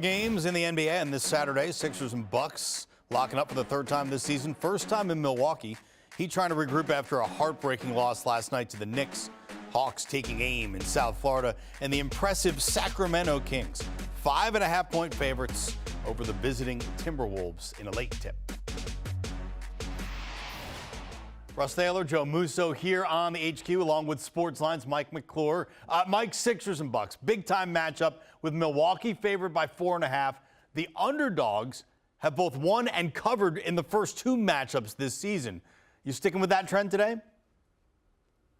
games in the NBA, and this Saturday, Sixers and Bucks locking up for the third time this season. First time in Milwaukee. He trying to regroup after a heartbreaking loss last night to the Knicks. Hawks taking aim in South Florida, and the impressive Sacramento Kings, 5.5-point favorites over the visiting Timberwolves in a late tip. Russ Thaler, Joe Musso here on the HQ along with Sportsline's Mike McClure. Mike, Sixers and Bucks, big-time matchup with Milwaukee favored by 4.5. The underdogs have both won and covered in the first two matchups this season. You sticking with that trend today?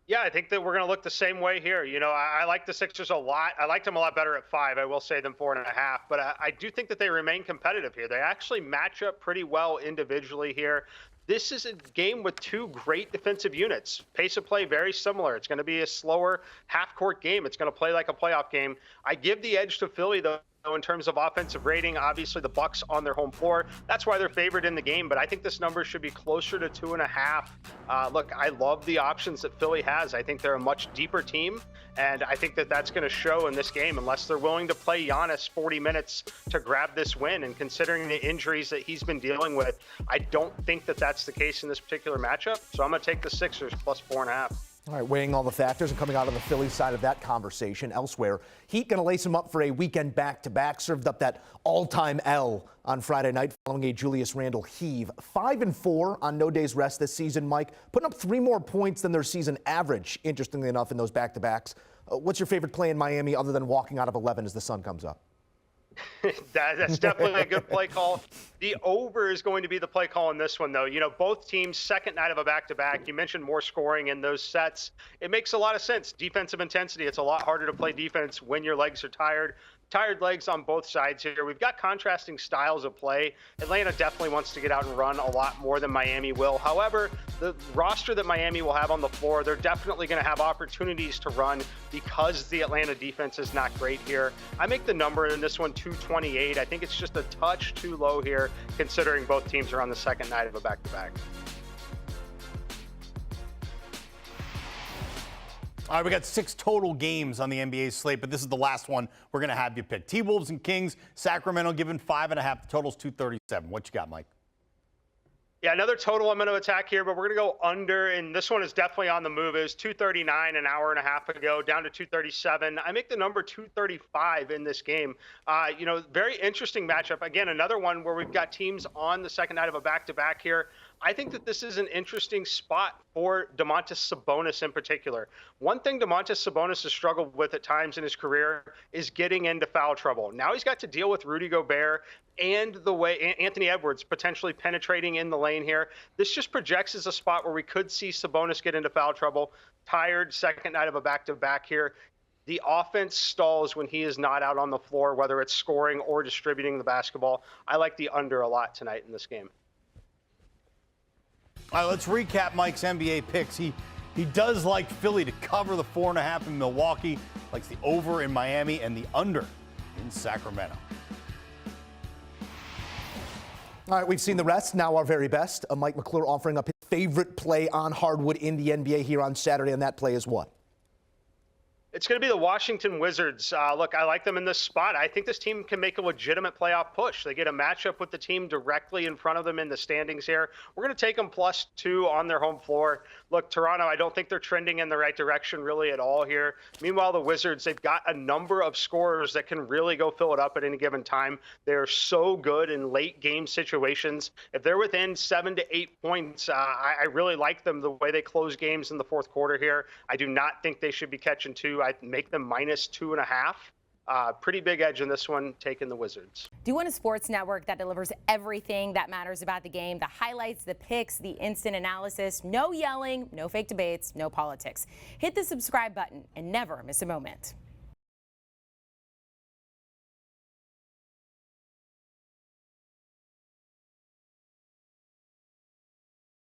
Yeah, I think that we're going to look the same way here. You know, I like the Sixers a lot. I liked them a lot better at 5, I will say, than 4.5. But I do think that they remain competitive here. They actually match up pretty well individually here. This is a game with two great defensive units. Pace of play very similar. It's going to be a slower half-court game. It's going to play like a playoff game. I give the edge to Philly, though, in terms of offensive rating. Obviously, the Bucks on their home floor. That's why they're favored in the game, but I think this number should be closer to 2.5. Look, I love the options that Philly has. I think they're a much deeper team, and I think that that's going to show in this game unless they're willing to play Giannis 40 minutes to grab this win. And considering the injuries that he's been dealing with, I don't think that that's the case in this particular matchup. So I'm going to take the Sixers plus 4.5. All right, weighing all the factors and coming out on the Philly side of that conversation elsewhere, Heat going to lace him up for a weekend back-to-back, served up that all-time L on Friday night following a Julius Randle heave. 5-4 on no days rest this season, Mike, putting up 3 more points than their season average, interestingly enough, in those back-to-backs. What's your favorite play in Miami other than walking out of 11 as the sun comes up? That's definitely a good play call. The over is going to be the play call in this one, though. You know, both teams' second night of a back-to-back. You mentioned more scoring in those sets. It makes a lot of sense. Defensive intensity. It's a lot harder to play defense when your legs are tired. Tired legs on both sides here. We've got contrasting styles of play. Atlanta definitely wants to get out and run a lot more than Miami will. However, the roster that Miami will have on the floor, they're definitely going to have opportunities to run because the Atlanta defense is not great here. I make the number in this one 228. I think it's just a touch too low here considering both teams are on the second night of a back-to-back. All right, we got 6 total games on the NBA slate, but this is the last one we're going to have you pick. T-Wolves and Kings, Sacramento given 5.5. The total's 237. What you got, Mike? Yeah, another total I'm going to attack here, but we're going to go under, and this one is definitely on the move. It was 239 an hour and a half ago, down to 237. I make the number 235 in this game. You know, very interesting matchup. Again, another one where we've got teams on the second night of a back-to-back here. I think that this is an interesting spot for Domantas Sabonis in particular. One thing Domantas Sabonis has struggled with at times in his career is getting into foul trouble. Now he's got to deal with Rudy Gobert and the way Anthony Edwards potentially penetrating in the lane here. This just projects as a spot where we could see Sabonis get into foul trouble. Tired second night of a back-to-back here. The offense stalls when he is not out on the floor, whether it's scoring or distributing the basketball. I like the under a lot tonight in this game. All right, let's recap Mike's NBA picks. He does like Philly to cover the 4.5 in Milwaukee, likes the over in Miami, and the under in Sacramento. All right, we've seen the rest. Now our very best. Mike McClure offering up his favorite play on hardwood in the NBA here on Saturday, and that play is what? It's going to be the Washington Wizards. Look, I like them in this spot. I think this team can make a legitimate playoff push. They get a matchup with the team directly in front of them in the standings here. We're going to take them +2 on their home floor. Look, Toronto, I don't think they're trending in the right direction really at all here. Meanwhile, the Wizards, they've got a number of scorers that can really go fill it up at any given time. They're so good in late game situations. If they're within 7 to 8 points, I really like them the way they close games in the fourth quarter here. I do not think they should be catching 2. I make them -2.5. Pretty big edge in this one, taking the Wizards. Do you want a sports network that delivers everything that matters about the game? The highlights, the picks, the instant analysis, no yelling, no fake debates, no politics. Hit the subscribe button and never miss a moment.